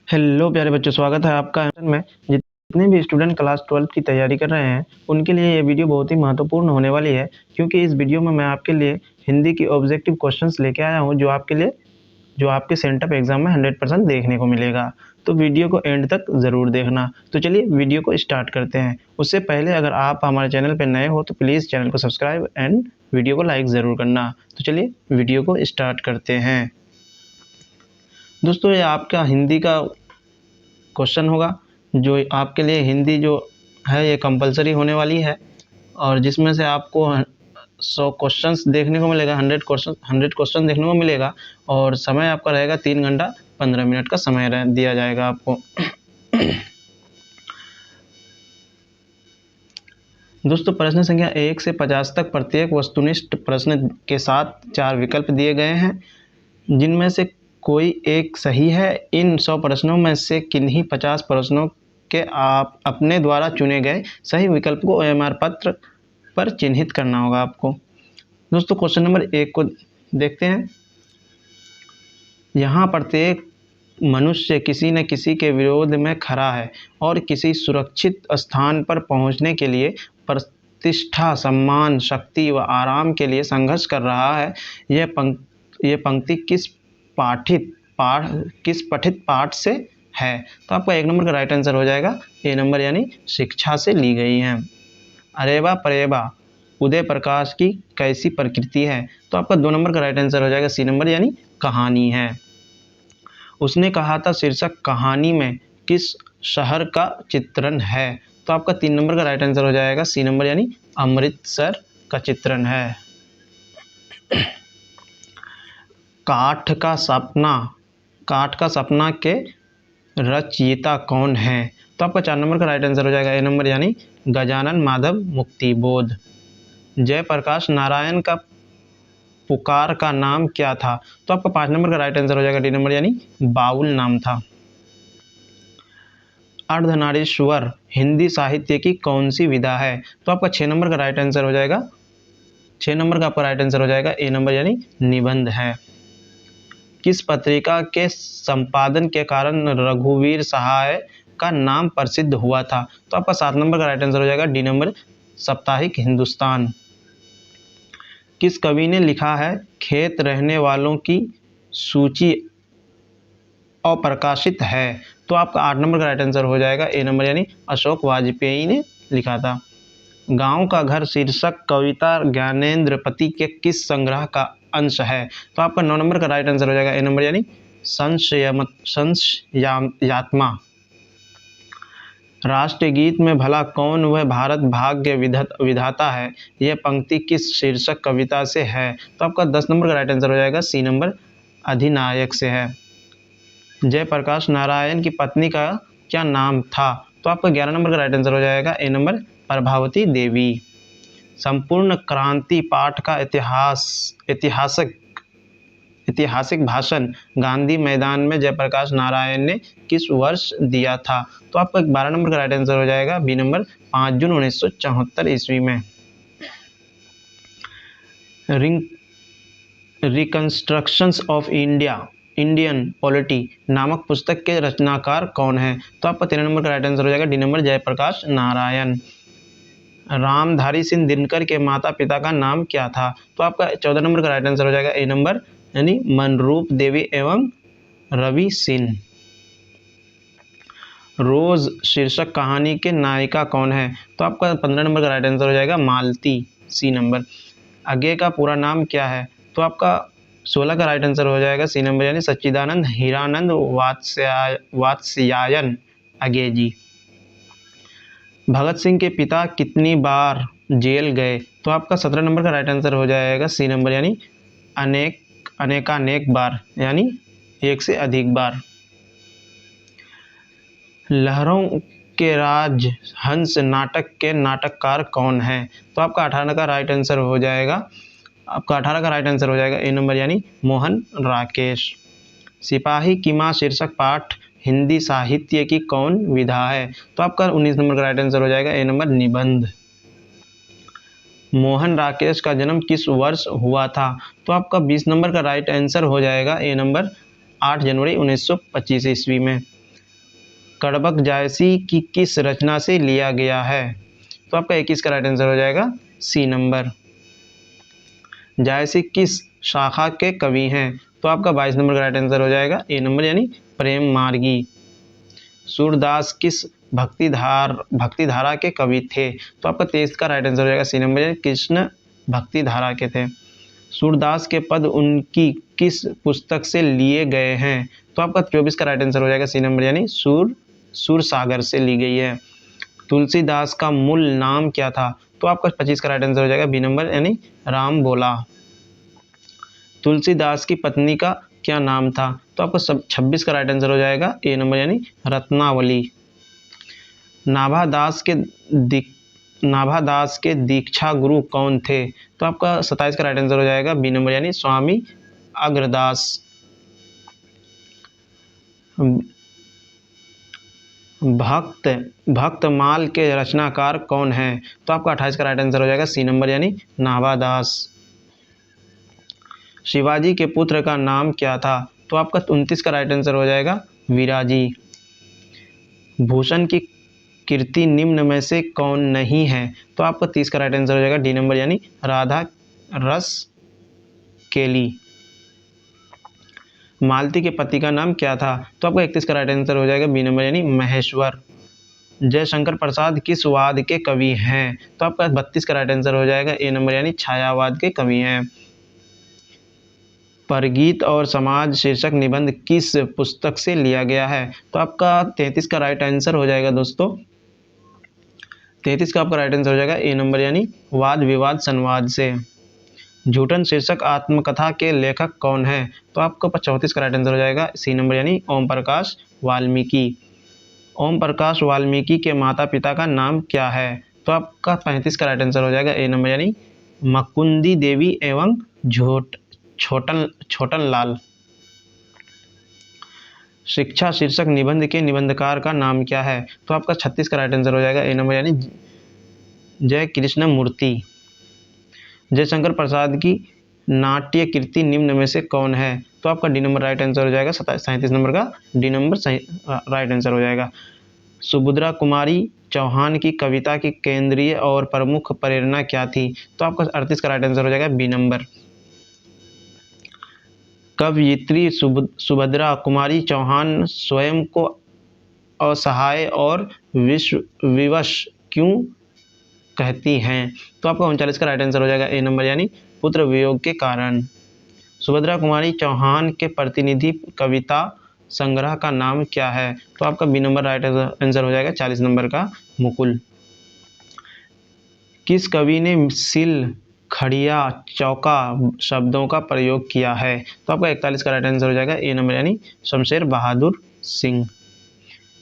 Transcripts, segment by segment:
Hello प्यारे बच्चों, स्वागत है आपका में। जितने भी स्टूडेंट क्लास 12 की तैयारी कर रहे हैं उनके लिए ये वीडियो बहुत ही महत्वपूर्ण होने वाली है, क्योंकि इस वीडियो में मैं आपके लिए हिंदी की ऑब्जेक्टिव क्वेश्चंस लेके आया हूं जो आपके सेंटअप एग्जाम में 100% देखने को मिलेगा। तो वीडियो को एंड तक ज़रूर देखना। तो चलिए वीडियो को स्टार्ट करते हैं। उससे पहले अगर आप हमारे चैनल पर नए हो तो प्लीज़ चैनल को सब्सक्राइब एंड वीडियो को लाइक ज़रूर करना। तो चलिए वीडियो को स्टार्ट करते हैं। दोस्तों, ये आपका हिंदी का क्वेश्चन होगा, जो आपके लिए हिंदी जो है ये कंपलसरी होने वाली है, और जिसमें से आपको 100 क्वेश्चंस देखने को मिलेगा। 100 क्वेश्चन देखने को मिलेगा, और समय आपका रहेगा 3 घंटा 15 मिनट का समय दिया जाएगा आपको। दोस्तों, प्रश्न संख्या 1 से 50 तक प्रत्येक वस्तुनिष्ठ प्रश्न के साथ 4 विकल्प दिए गए हैं, जिनमें से कोई एक सही है। इन 100 प्रश्नों में से किन्हीं 50 प्रश्नों के आप अपने द्वारा चुने गए सही विकल्प को OMR पत्र पर चिन्हित करना होगा आपको। दोस्तों, क्वेश्चन नंबर 1 को देखते हैं। यहाँ प्रत्येक मनुष्य किसी न किसी के विरोध में खड़ा है और किसी सुरक्षित स्थान पर पहुँचने के लिए प्रतिष्ठा, सम्मान, शक्ति व आराम के लिए संघर्ष कर रहा है। यह पंक्ति किस पठित पाठ से है? तो आपका 1 नंबर का राइट आंसर हो जाएगा ए नंबर, यानी शिक्षा से ली गई है। अरेबा परेबा उदय प्रकाश की कैसी प्रकृति है? तो आपका 2 नंबर का राइट आंसर हो जाएगा सी नंबर, यानी कहानी है। उसने कहा था शीर्षक कहानी में किस शहर का चित्रण है? तो आपका 3 नंबर का राइट आंसर हो जाएगा सी नंबर, यानी अमृतसर का चित्रण है। काठ का सपना के रचयिता कौन है? तो आपका 4 नंबर का राइट आंसर हो जाएगा ए नंबर, यानी गजानन माधव मुक्तिबोध। जयप्रकाश नारायण का पुकार का नाम क्या था? तो आपका 5 नंबर का राइट आंसर हो जाएगा डी नंबर, यानी बाउल नाम था। अर्धनारीश्वर हिंदी साहित्य की कौन सी विधा है? तो आपका 6 नंबर का राइट आंसर हो जाएगा 6 नंबर का आपका राइट आंसर हो जाएगा ए नंबर, यानी निबंध है। किस पत्रिका के संपादन के कारण रघुवीर सहाय का नाम प्रसिद्ध हुआ था? तो आपका 7 नंबर का राइट आंसर हो जाएगा डी नंबर, साप्ताहिक हिंदुस्तान। किस कवि ने लिखा है खेत रहने वालों की सूची अप्रकाशित है? तो आपका 8 नंबर का राइट आंसर हो जाएगा ए नंबर, यानी अशोक वाजपेयी ने लिखा था। गांव का घर शीर्षक कविता ज्ञानेंद्रपति के किस संग्रह का अंश है? तो आपका 9 नंबर का राइट आंसर हो जाएगा ए नंबर, यानी संशयात्मा। राष्ट्रगीत में भला कौन वह भारत भाग्य विधाता है? यह पंक्ति किस शीर्षक कविता से है? तो आपका 10 नंबर का राइट आंसर हो जाएगा सी नंबर, अधिनायक से है। जयप्रकाश नारायण की पत्नी का क्या नाम था? तो आपका 11 नंबर का राइट आंसर हो जाएगा ए नंबर, प्रभावती देवी। संपूर्ण क्रांति पाठ का ऐतिहासिक भाषण गांधी मैदान में जयप्रकाश नारायण ने किस वर्ष दिया था? तो आपका 12 नंबर का राइट आंसर हो जाएगा बी नंबर, 5 जून 1974 ईस्वी में। रिकंस्ट्रक्शंस ऑफ इंडियन पॉलिटी नामक पुस्तक के रचनाकार कौन है? तो आपका 13 नंबर का राइट आंसर हो जाएगा डी नंबर, जयप्रकाश नारायण। रामधारी सिंह दिनकर के माता पिता का नाम क्या था? तो आपका 14 नंबर का राइट आंसर हो जाएगा ए नंबर, यानी मनरूप देवी एवं रवि सिंह। रोज शीर्षक कहानी के नायिका कौन है? तो आपका 15 नंबर का राइट आंसर हो जाएगा मालती, सी नंबर। आगे का पूरा नाम क्या है? तो आपका 16 का राइट आंसर हो जाएगा सी नंबर, यानी सच्चिदानंद हीरानंद वात्स्यायन आगे जी। भगत सिंह के पिता कितनी बार जेल गए? तो आपका 17 नंबर का राइट आंसर हो जाएगा सी नंबर, यानी अनेकानेक बार, यानी 1 से अधिक बार। लहरों के राज हंस नाटक के नाटककार कौन है? तो आपका 18 का राइट आंसर हो जाएगा ए नंबर, यानी मोहन राकेश। सिपाही की मां शीर्षक पाठ हिंदी साहित्य की कौन विधा है? तो आपका 19 नंबर का राइट आंसर हो जाएगा ए नंबर, निबंध। मोहन राकेश का जन्म किस वर्ष हुआ था? तो आपका 20 नंबर का राइट आंसर हो जाएगा ए नंबर, 8 जनवरी 1925 ईस्वी में। कड़बक जायसी की किस रचना से लिया गया है? तो आपका 21 का राइट आंसर हो जाएगा सी नंबर। जायसी किस शाखा के कवि हैं? तो आपका 22 नंबर का राइट आंसर हो जाएगा ए नंबर यानी प्रेम मार्गी। सूरदास किस भक्तिधारा के कवि थे? तो आपका 23 का राइट आंसर हो जाएगा सी नंबर यानी कृष्ण भक्तिधारा के थे। सूरदास के पद उनकी किस पुस्तक से लिए गए हैं? तो आपका 24 का राइट आंसर हो जाएगा सी नंबर यानी सूरसागर से ली गई है। तुलसीदास का मूल नाम क्या था? तो आपका 25 का राइट आंसर हो जाएगा बी नंबर यानी राम बोला। तुलसीदास की पत्नी का क्या नाम था? तो आपका 26 का राइट आंसर हो जाएगा ए नंबर यानी रत्नावली। नाभादास के दीक्षा गुरु कौन थे? तो आपका 27 का राइट आंसर हो जाएगा बी नंबर यानी स्वामी अग्रदास। भक्तमाल के रचनाकार कौन है? तो आपका 28 का राइट आंसर हो जाएगा सी नंबर यानी नाभादास। शिवाजी के पुत्र का नाम क्या था? तो आपका 29 का राइट आंसर हो जाएगा विराजी। भूषण की कीर्ति निम्न में से कौन नहीं है? तो आपका 30 का राइट आंसर हो जाएगा डी नंबर यानी राधा रस केली। मालती के पति का नाम क्या था? तो आपका 31 का राइट आंसर हो जाएगा बी नंबर यानी महेश्वर। जयशंकर प्रसाद किस वाद के कवि हैं? तो आपका 32 का राइट आंसर हो जाएगा ए नंबर यानी छायावाद के कवि हैं। परगीत और समाज शीर्षक निबंध किस पुस्तक से लिया गया है? तो आपका 33 का राइट आंसर हो जाएगा दोस्तों, 33 का आपका राइट आंसर हो जाएगा ए नंबर यानी वाद विवाद संवाद से। झूठन शीर्षक आत्मकथा के लेखक कौन है? तो आपको 34 का राइट आंसर हो जाएगा सी नंबर यानी ओम प्रकाश वाल्मीकि। ओम प्रकाश वाल्मीकि के माता पिता का नाम क्या है? तो आपका 35 का राइट आंसर हो जाएगा ए नंबर यानी मकुंदी देवी एवं छोटन लाल। शिक्षा शीर्षक निबंध के निबंधकार का नाम क्या है? तो आपका 36 का राइट आंसर हो जाएगा ए नंबर यानी जय कृष्ण मूर्ति। जयशंकर प्रसाद की नाट्य कृति निम्न में से कौन है? तो आपका डी नंबर राइट आंसर हो जाएगा 37 नंबर का डी नंबर राइट आंसर हो जाएगा। सुभद्रा कुमारी चौहान की कविता की केंद्रीय और प्रमुख प्रेरणा क्या थी? तो आपका 38 का राइट आंसर हो जाएगा बी नंबर। कवयित्री सुभद्रा कुमारी चौहान स्वयं को असहाय और विवश क्यों कहती हैं? तो आपका 39 का राइट आंसर हो जाएगा ए नंबर यानी पुत्र वियोग के कारण। सुभद्रा कुमारी चौहान के प्रतिनिधि कविता संग्रह का नाम क्या है? तो आपका बी नंबर राइट आंसर हो जाएगा 40 नंबर का मुकुल। किस कवि ने सिल खड़िया चौका शब्दों का प्रयोग किया है? तो आपका 41 का राइट आंसर हो जाएगा ए नंबर यानी शमशेर बहादुर सिंह।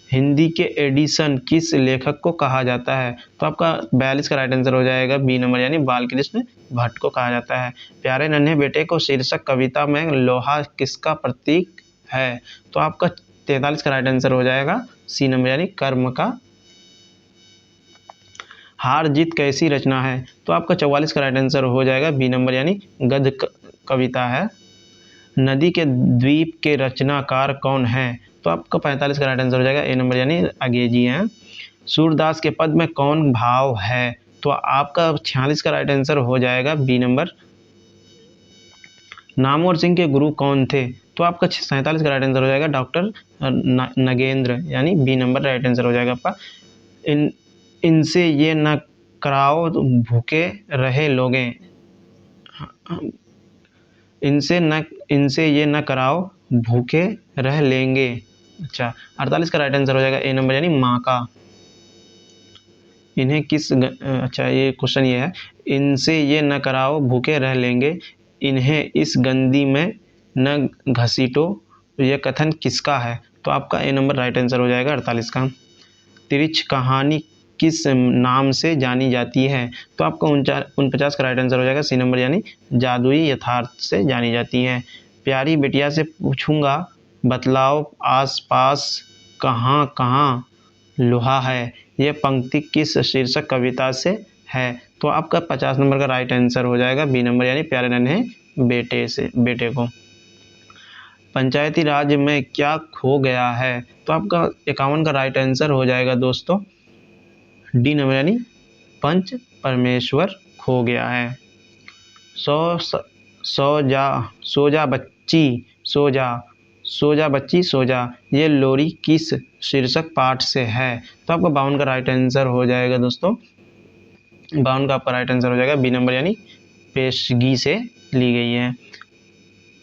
हिंदी के एडिसन किस लेखक को कहा जाता है? तो आपका 42 का राइट आंसर हो जाएगा बी नंबर यानी बालकृष्ण भट्ट को कहा जाता है। प्यारे नन्हे बेटे को शीर्षक कविता में लोहा किसका प्रतीक है? तो आपका 43 का राइट आंसर हो जाएगा सी नंबर यानी कर्म का। हार जीत कैसी रचना है? तो आपका 44 का राइट आंसर हो जाएगा बी नंबर यानी गद्य कविता है। नदी के द्वीप के रचनाकार कौन है? तो आपका 45 का राइट आंसर हो जाएगा ए नंबर यानी अंग्रेजी हैं। सूरदास के पद में कौन भाव है? तो आपका 46 का राइट आंसर हो जाएगा बी नंबर। नामवर सिंह के गुरु कौन थे? तो आपका 47 का राइट आंसर हो जाएगा डॉक्टर नगेंद्र यानी बी नंबर राइट आंसर हो जाएगा आपका। इनसे ये न कराओ भूखे रहे लोगे, इनसे ये न कराओ भूखे रह लेंगे। अच्छा, 48 का राइट आंसर हो जाएगा ए नंबर यानी माँ का। इन्हें अच्छा ये क्वेश्चन ये है, इनसे ये न कराओ भूखे रह लेंगे, इन्हें इस गंदी में न घसीटो, यह कथन किसका है? तो आपका ए नंबर राइट आंसर हो जाएगा 48 का। तिरछ कहानी किस नाम से जानी जाती है? तो आपका 49 का राइट आंसर हो जाएगा सी नंबर यानी जादुई यथार्थ से जानी जाती है। प्यारी बिटिया से पूछूंगा बतलाओ आस पास कहाँ कहाँ लोहा है, यह पंक्ति किस शीर्षक कविता से है? तो आपका 50 नंबर का राइट आंसर हो जाएगा बी नंबर यानी प्यारे नन्हे बेटे को। पंचायती राज में क्या खो गया है? तो आपका 51 का राइट आंसर हो जाएगा दोस्तों डी नंबर यानी पंच परमेश्वर खो गया है। सो जा बच्ची सो जा, सो जा बच्ची सो जा, ये लोरी किस शीर्षक पाठ से है? तो आपका 52 का राइट आंसर हो जाएगा दोस्तों, 52 का आपका राइट आंसर हो जाएगा बी नंबर यानी पेशगी से ली गई है।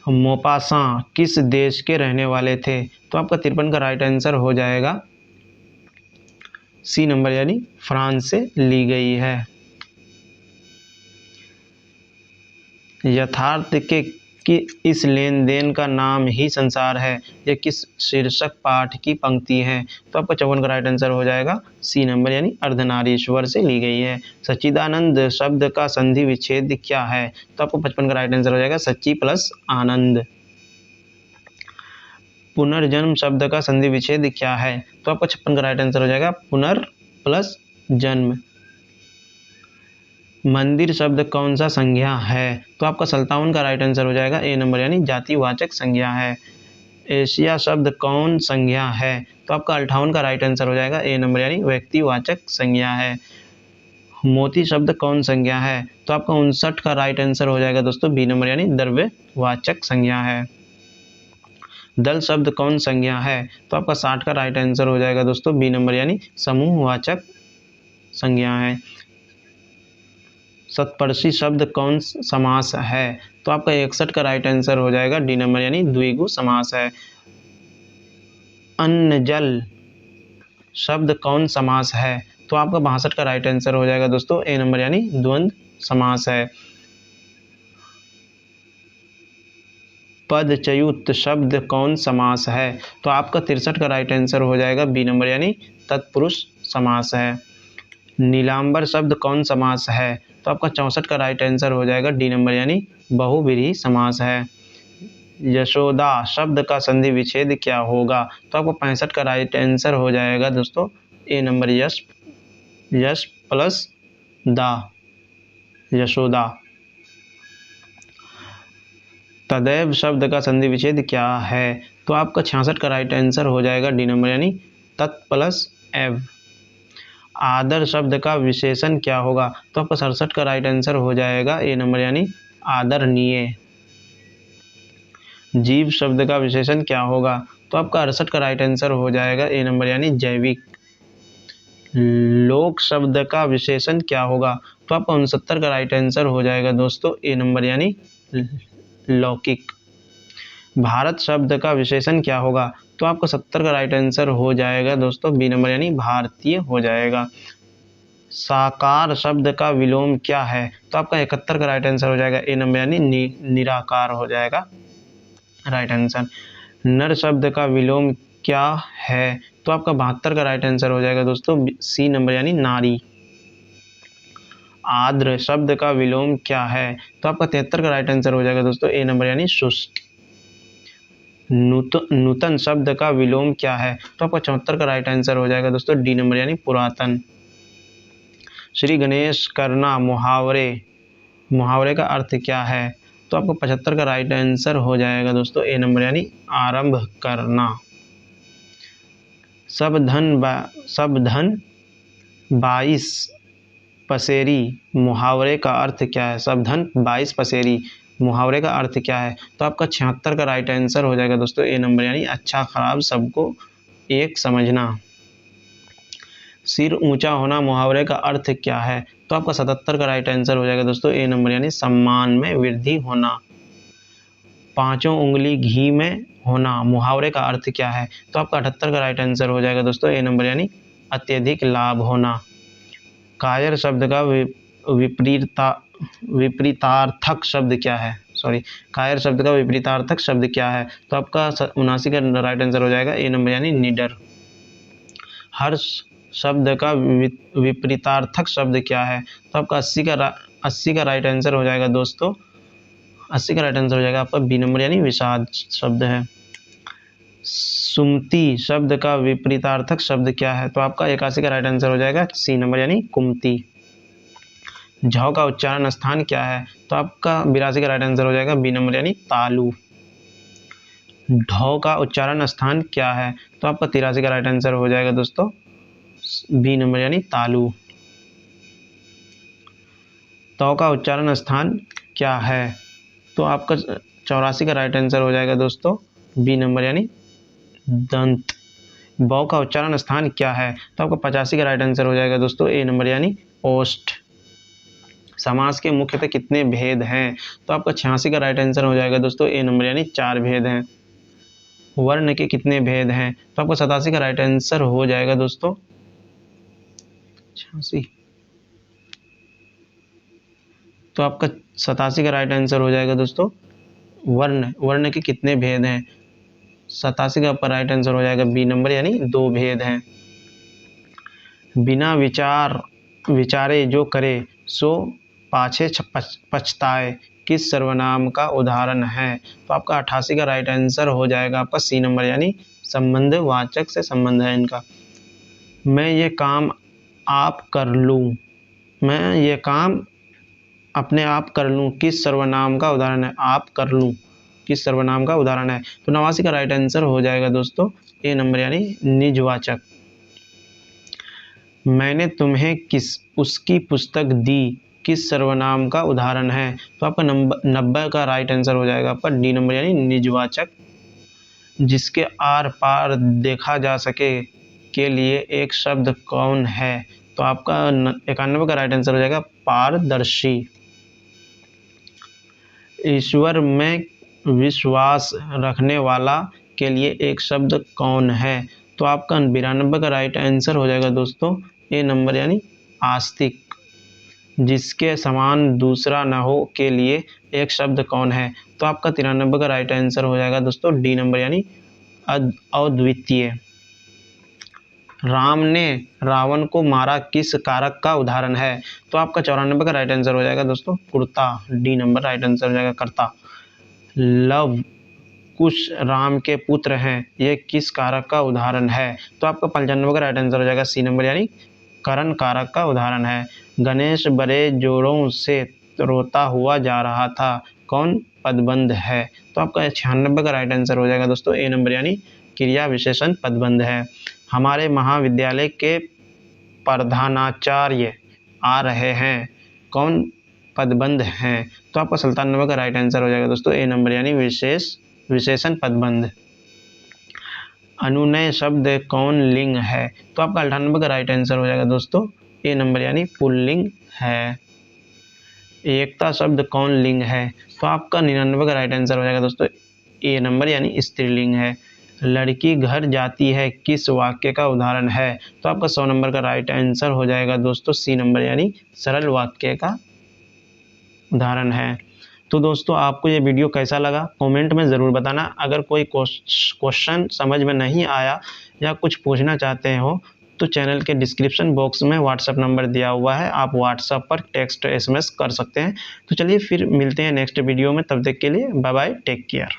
मोपासां किस देश के रहने वाले थे? तो आपका 53 का राइट आंसर हो जाएगा सी नंबर यानी फ्रांस से ली गई है। यथार्थ के कि इस लेन देन का नाम ही संसार है, यह किस शीर्षक पाठ की पंक्ति है? तो आपका 54 का राइट आंसर हो जाएगा सी नंबर यानी अर्धनारीश्वर से ली गई है। सच्चिदानंद शब्द का संधि विच्छेद क्या है? तो आपको 55 का राइट आंसर हो जाएगा सच्ची प्लस आनंद। पुनर्जन्म शब्द का संधि विच्छेद क्या है? तो आपका 56 का राइट आंसर हो जाएगा पुनर् प्लस जन्म। मंदिर शब्द कौन सा संज्ञा है? तो आपका 57 का राइट आंसर हो जाएगा ए नंबर यानी जातिवाचक संज्ञा है। एशिया शब्द कौन संज्ञा है? तो आपका 58 का राइट आंसर हो जाएगा ए नंबर यानी व्यक्तिवाचक संज्ञा है। मोती शब्द कौन संज्ञा है? तो आपका 59 का राइट आंसर हो जाएगा दोस्तों बी नंबर यानी द्रव्यवाचक संज्ञा है। दल शब्द कौन संज्ञा है? तो आपका 60 का राइट आंसर हो जाएगा दोस्तों बी नंबर यानी समूहवाचक संज्ञा है। सत्पर्शी शब्द कौन समास है? तो आपका 61 का राइट आंसर हो जाएगा डी नंबर यानी द्विगु समास है। अन्न जल शब्द कौन समास है? तो आपका 62 का राइट आंसर हो जाएगा दोस्तों ए नंबर यानी द्वंद्व समास है। पदच्युत शब्द कौन समास है? तो आपका 63 का राइट आंसर हो जाएगा बी नंबर यानी तत्पुरुष समास है। नीलांबर शब्द कौन समास है? तो आपका 64 का राइट आंसर हो जाएगा डी नंबर यानी बहुव्रीहि समास है। यशोदा शब्द का संधि विच्छेद क्या होगा? तो आपको 65 का राइट आंसर हो जाएगा दोस्तों ए नंबर यश प्लस दा यशोदा। तदैव शब्द का संधि विच्छेद क्या है? तो आपका 66 का राइट आंसर हो जाएगा डी नंबर यानी तत् प्लस एव। आदर शब्द का विशेषण क्या होगा? तो आपका 67 का राइट आंसर हो जाएगा ए नंबर यानी आदरणीय। जीव शब्द का विशेषण क्या होगा? तो आपका 68 का राइट आंसर हो जाएगा ए नंबर यानी जैविक। लोक शब्द का विशेषण क्या होगा? तो आपका 69 का राइट आंसर हो जाएगा दोस्तों ए नंबर यानी लौकिक। भारत शब्द का विशेषण क्या होगा? तो आपको 70 का राइट आंसर हो जाएगा दोस्तों बी नंबर यानी भारतीय हो जाएगा। साकार शब्द का विलोम क्या है? तो आपका 71 का राइट आंसर हो जाएगा ए नंबर यानी निराकार हो जाएगा राइट आंसर। नर शब्द का विलोम क्या है? तो आपका 72 का राइट आंसर हो जाएगा दोस्तों सी नंबर यानी नारी। आर्द्र शब्द का विलोम क्या है? तो आपका 73 का राइट आंसर हो जाएगा दोस्तों ए नंबर यानी शुष्क। नूतन शब्द का विलोम क्या है? तो आपका 74 का राइट आंसर हो जाएगा दोस्तों डी नंबर यानी पुरातन। श्री गणेश करना मुहावरे का अर्थ क्या है? तो आपको 75 का राइट आंसर हो जाएगा दोस्तों ए नंबर यानी आरंभ करना। सब धन 22 पसेरी मुहावरे का अर्थ क्या है? सब धन 22 पसेरी मुहावरे का अर्थ क्या है? तो आपका 76 का राइट आंसर हो जाएगा दोस्तों ए नंबर यानी अच्छा खराब सबको एक समझना। सिर ऊंचा होना मुहावरे का अर्थ क्या है? तो आपका 77 का राइट आंसर हो जाएगा दोस्तों ए नंबर यानी सम्मान में वृद्धि होना। पांचों उंगली घी में होना मुहावरे का अर्थ क्या है? तो आपका 78 का राइट आंसर हो जाएगा दोस्तों ए नंबर यानी अत्यधिक लाभ होना। कायर शब्द का विपरीतार्थक शब्द क्या है? कायर शब्द का विपरीतार्थक शब्द क्या है? तो आपका 79 का राइट आंसर हो जाएगा ए नंबर यानी निडर। हर्ष शब्द का विपरीतार्थक शब्द क्या है? तो आपका 80 का राइट आंसर हो जाएगा दोस्तों 80 का राइट आंसर हो जाएगा आपका बी नंबर यानी विषाद शब्द है। सुमति शब्द का विपरीतार्थक शब्द क्या है? तो आपका 81 का राइट आंसर हो जाएगा सी नंबर यानी कुमति। झ का उच्चारण स्थान क्या है? तो आपका 82 का राइट आंसर हो जाएगा बी नंबर यानी तालु। ढौ का उच्चारण स्थान क्या है? तो आपका 83 का राइट आंसर हो जाएगा दोस्तों बी नंबर यानी तालु। तौ का उच्चारण स्थान क्या है? तो आपका 84 का राइट आंसर हो जाएगा दोस्तों बी नंबर यानी दंत। बौ का उच्चारण स्थान क्या है? तो आपका 85 का राइट आंसर हो जाएगा दोस्तों ए नंबर यानी ओष्ठ। समास के मुख्यतः कितने भेद हैं? तो आपका 86 का राइट आंसर हो जाएगा दोस्तों ए नंबर यानी 4 भेद हैं। वर्ण के कितने भेद हैं? तो आपको 87 का राइट आंसर हो जाएगा दोस्तों 86। तो आपका 87 का राइट आंसर हो जाएगा दोस्तों वर्ण के कितने भेद हैं? 87 का आपका राइट आंसर हो जाएगा बी नंबर यानी 2 भेद हैं। बिना विचारे जो करे सो पाछे पछताए किस सर्वनाम का उदाहरण है? तो आपका 88 का राइट आंसर हो जाएगा आपका सी नंबर यानी संबंधवाचक से संबंध है इनका। मैं ये काम आप कर लूँ, मैं ये काम अपने आप कर लूँ किस सर्वनाम का उदाहरण है? आप कर लूँ किस सर्वनाम का उदाहरण है? तो 89 का राइट आंसर हो जाएगा दोस्तों ए नंबर यानी निजवाचक। मैंने तुम्हें उसकी पुस्तक दी किस सर्वनाम का उदाहरण है? तो आपका 90 का राइट आंसर हो जाएगा आपका डी नंबर यानी निजवाचक। जिसके आर पार देखा जा सके के लिए एक शब्द कौन है? तो आपका 91 का राइट आंसर हो जाएगा पारदर्शी। ईश्वर में विश्वास रखने वाला के लिए एक शब्द कौन है? तो आपका 92 का राइट आंसर हो जाएगा दोस्तों ए नंबर यानी आस्तिक। जिसके समान दूसरा न हो के लिए एक शब्द कौन है? तो आपका 93 का राइट आंसर हो जाएगा दोस्तों डी नंबर यानी अद्वितीय। राम ने रावण को मारा किस कारक का उदाहरण है? तो आपका 94 का राइट आंसर हो जाएगा दोस्तों kurta. D number right answer हो जाएगा कर्ता। लव कुश राम के पुत्र हैं, ये किस कारक का उदाहरण है? तो आपका 95 का राइट आंसर हो जाएगा सी नंबर यानी करण कारक का उदाहरण है। गणेश बड़े जोरों से रोता हुआ जा रहा था, कौन पदबंध है? तो आपका 96 का राइट आंसर हो जाएगा दोस्तों ए नंबर यानी क्रिया विशेषण पदबंध है। हमारे महाविद्यालय के प्रधानाचार्य आ रहे हैं, कौन पदबंध हैं? तो आपका 97 का राइट आंसर हो जाएगा दोस्तों ए नंबर यानी विशेषण पदबंध। अनुनय शब्द कौन लिंग है? तो आपका 98 का राइट आंसर हो जाएगा दोस्तों ए नंबर यानी पुल्लिंग है। एकता शब्द कौन लिंग है? तो आपका 99 का राइट आंसर हो जाएगा दोस्तों ए नंबर यानी स्त्रीलिंग है। लड़की घर जाती है किस वाक्य का उदाहरण है? तो आपका 100 नंबर का राइट आंसर हो जाएगा दोस्तों सी नंबर यानी सरल वाक्य का उदाहरण है। तो दोस्तों आपको ये वीडियो कैसा लगा कमेंट में ज़रूर बताना। अगर कोई क्वेश्चन समझ में नहीं आया या कुछ पूछना चाहते हो तो चैनल के डिस्क्रिप्शन बॉक्स में व्हाट्सएप नंबर दिया हुआ है, आप व्हाट्सएप पर टेक्स्ट SMS कर सकते हैं। तो चलिए फिर मिलते हैं नेक्स्ट वीडियो में, तब तक के लिए बाय बाय, टेक केयर।